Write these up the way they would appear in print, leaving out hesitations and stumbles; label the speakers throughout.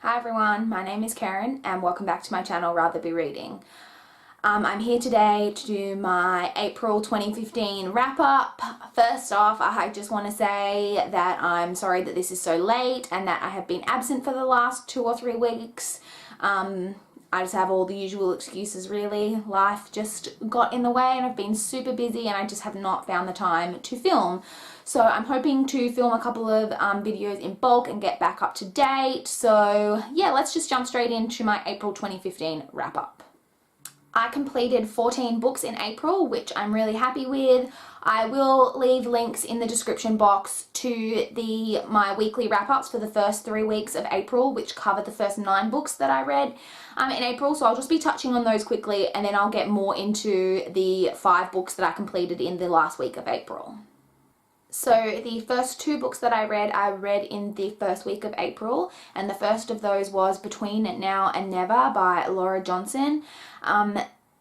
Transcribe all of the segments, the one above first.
Speaker 1: Hi everyone, my name is Karen and welcome back to my channel Rather Be Reading. I'm here today to do my April 2015 wrap up. First off, I just want to say that I'm sorry that this is so late and that I have been absent for the last 2 or 3 weeks. I just have all the usual excuses really. Life just got in the way and I've been super busy and I just have not found the time to film. So I'm hoping to film a couple of videos in bulk and get back up to date. So yeah, let's just jump straight into my April 2015 wrap up. I completed 14 books in April, which I'm really happy with. I will leave links in the description box to my weekly wrap-ups for the first 3 weeks of April, which cover the first 9 books that I read in April. So I'll just be touching on those quickly and then I'll get more into the 5 books that I completed in the last week of April. So the first 2 books that I read in the first week of April, and the first of those was Between Now and Never by Laura Johnson.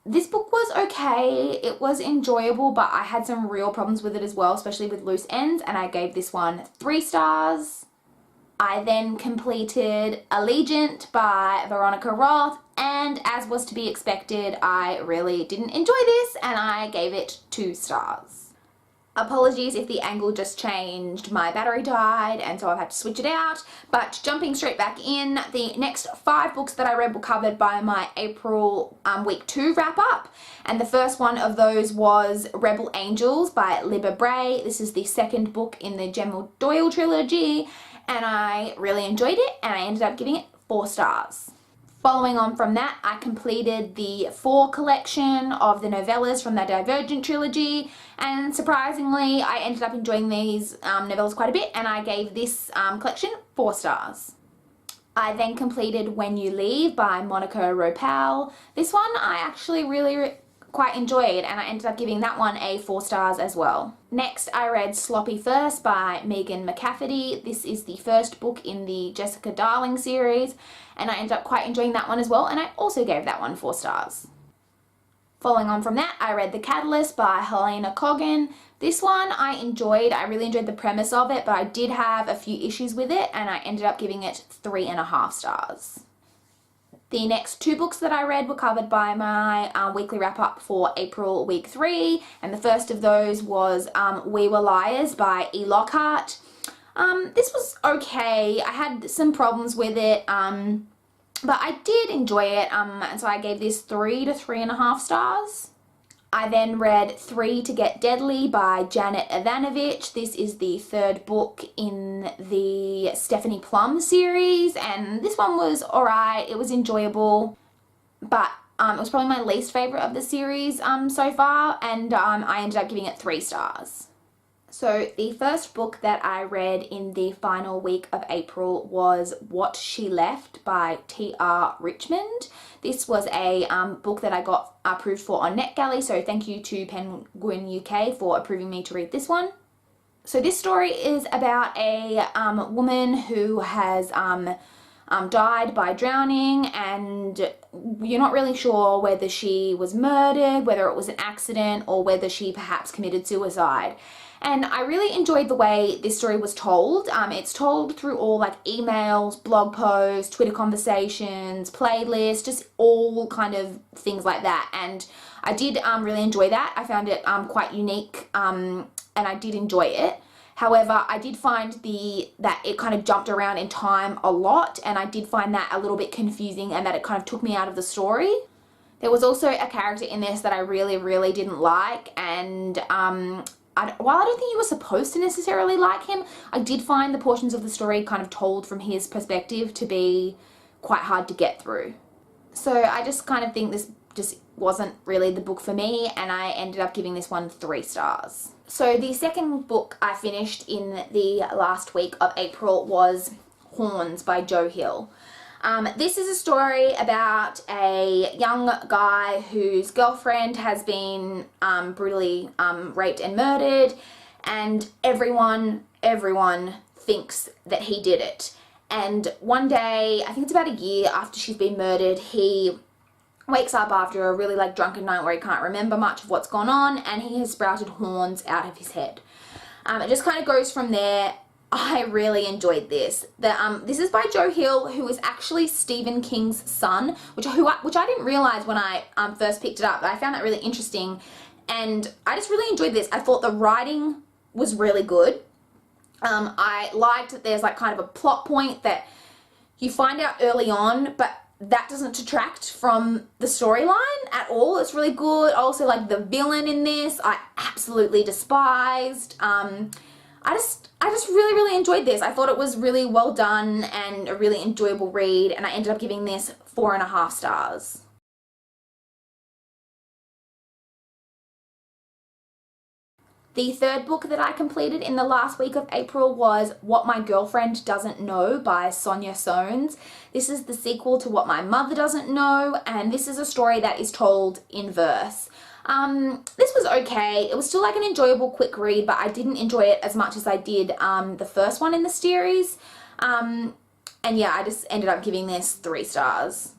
Speaker 1: This book was okay, it was enjoyable, but I had some real problems with it as well, especially with loose ends, and I gave this one 3 stars. I then completed Allegiant by Veronica Roth, and as was to be expected, I really didn't enjoy this, and I gave it 2 stars. Apologies if the angle just changed, my battery died and so I've had to switch it out, but jumping straight back in, the next 5 books that I read were covered by my April week 2 wrap up, and the first one of those was Rebel Angels by Libba Bray. This is the second book in the Gemma Doyle trilogy and I really enjoyed it and I ended up giving it 4 stars. Following on from that, I completed the 4 collection of the novellas from the Divergent trilogy, and surprisingly I ended up enjoying these novellas quite a bit and I gave this collection 4 stars. I then completed When You Leave by Monica Ropal. This one I actually really quite enjoyed and I ended up giving that one a 4 stars as well. Next I read Sloppy First by Megan McCafferty. This is the first book in the Jessica Darling series and I ended up quite enjoying that one as well and I also gave that one 4 stars. Following on from that, I read The Catalyst by Helena Coggan. This one I enjoyed. I really enjoyed the premise of it, but I did have a few issues with it and I ended up giving it 3.5 stars. The next 2 books that I read were covered by my weekly wrap-up for April week 3, and the first of those was We Were Liars by E. Lockhart. This was okay. I had some problems with it, but I did enjoy it, and so I gave this 3 to 3.5 stars. I then read Three to Get Deadly by Janet Evanovich. This is the 3rd book in the Stephanie Plum series, and this one was alright. It was enjoyable, but it was probably my least favourite of the series so far, and I ended up giving it 3 stars. So the first book that I read in the final week of April was What She Left by T.R. Richmond. This was a book that I got approved for on NetGalley, so thank you to Penguin UK for approving me to read this one. So this story is about a woman who has died by drowning, and you're not really sure whether she was murdered, whether it was an accident, or whether she perhaps committed suicide. And I really enjoyed the way this story was told. It's told through all like emails, blog posts, Twitter conversations, playlists, just all kind of things like that. And I did really enjoy that. I found it quite unique and I did enjoy it. However, I did find that it kind of jumped around in time a lot, and I did find that a little bit confusing and that it kind of took me out of the story. There was also a character in this that I really didn't like, and while I don't think you were supposed to necessarily like him, I did find the portions of the story kind of told from his perspective to be quite hard to get through. So I just kind of think this just wasn't really the book for me, and I ended up giving this one 3 stars. So the second book I finished in the last week of April was Horns by Joe Hill. This is a story about a young guy whose girlfriend has been brutally raped and murdered, and everyone thinks that he did it. And one day, I think it's about a year after she's been murdered, he wakes up after a really drunken night where he can't remember much of what's gone on, and he has sprouted horns out of his head. It just kind of goes from there. I really enjoyed this. This is by Joe Hill, who is actually Stephen King's son, which I didn't realize when I first picked it up, but I found that really interesting, and I just really enjoyed this. I thought the writing was really good. I liked that there's like kind of a plot point that you find out early on, but that doesn't detract from the storyline at all. It's really good. Also, like the villain in this, I absolutely despised. I just really, really enjoyed this. I thought it was really well done and a really enjoyable read, and I ended up giving this 4.5 stars. The third book that I completed in the last week of April was What My Girlfriend Doesn't Know by Sonia Soanes. This is the sequel to What My Mother Doesn't Know, and this is a story that is told in verse. This was okay. It was still like an enjoyable quick read, but I didn't enjoy it as much as I did the first one in the series. And yeah, I just ended up giving this 3 stars.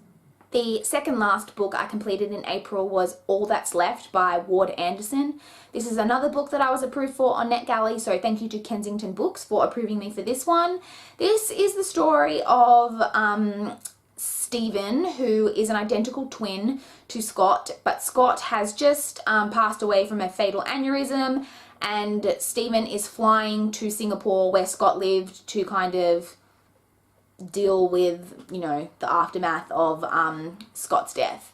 Speaker 1: The second last book I completed in April was All That's Left by Ward Anderson. This is another book that I was approved for on NetGalley, so thank you to Kensington Books for approving me for this one. This is the story of Stephen, who is an identical twin to Scott, but Scott has just passed away from a fatal aneurysm, and Stephen is flying to Singapore, where Scott lived, to kind of deal with, you know, the aftermath of Scott's death.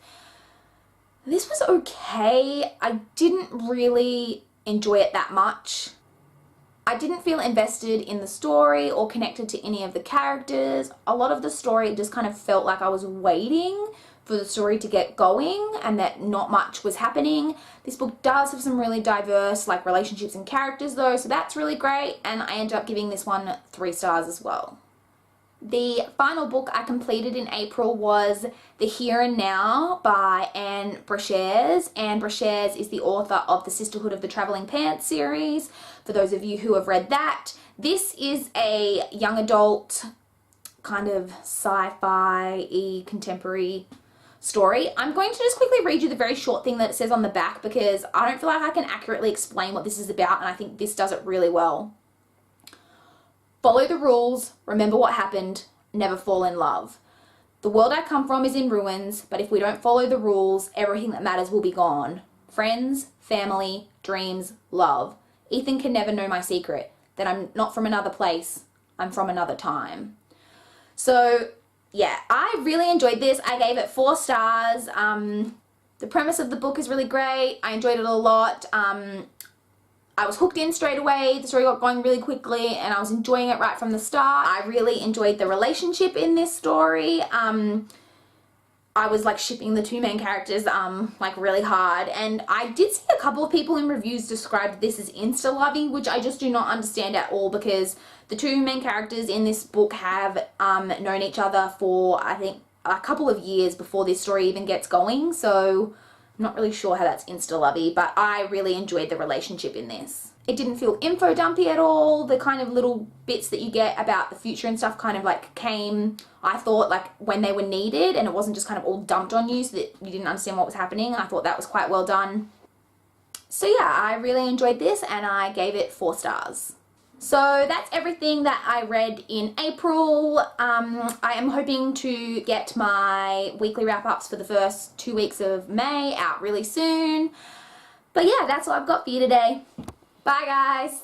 Speaker 1: This was okay. I didn't really enjoy it that much. I didn't feel invested in the story or connected to any of the characters. A lot of the story just kind of felt like I was waiting for the story to get going and that not much was happening. This book does have some really diverse like relationships and characters though, so that's really great, and I ended up giving this one 3 stars as well. The final book I completed in April was The Here and Now by Anne Brashares. Anne Brashares is the author of the Sisterhood of the Travelling Pants series, for those of you who have read that. This is a young adult kind of sci-fi-y contemporary story. I'm going to just quickly read you the very short thing that it says on the back because I don't feel like I can accurately explain what this is about, and I think this does it really well. Follow the rules, remember what happened, never fall in love. The world I come from is in ruins, but if we don't follow the rules, everything that matters will be gone. Friends, family, dreams, love. Ethan can never know my secret, that I'm not from another place, I'm from another time. So, yeah, I really enjoyed this. I gave it 4 stars. The premise of the book is really great. I enjoyed it a lot. I was hooked in straight away. The story got going really quickly and I was enjoying it right from the start. I really enjoyed the relationship in this story. I was like shipping the 2 main characters like really hard, and I did see a couple of people in reviews described this as insta-lovey, which I just do not understand at all, because the 2 main characters in this book have known each other for I think a couple of years before this story even gets going, so I'm not really sure how that's insta-lovey, but I really enjoyed the relationship in this. It didn't feel info dumpy at all. The kind of little bits that you get about the future and stuff kind of like came, I thought, like when they were needed, and it wasn't just kind of all dumped on you so that you didn't understand what was happening. I thought that was quite well done. So yeah, I really enjoyed this and I gave it 4 stars. So that's everything that I read in April. I am hoping to get my weekly wrap-ups for the first 2 weeks of May out really soon. But yeah, that's all I've got for you today. Bye guys!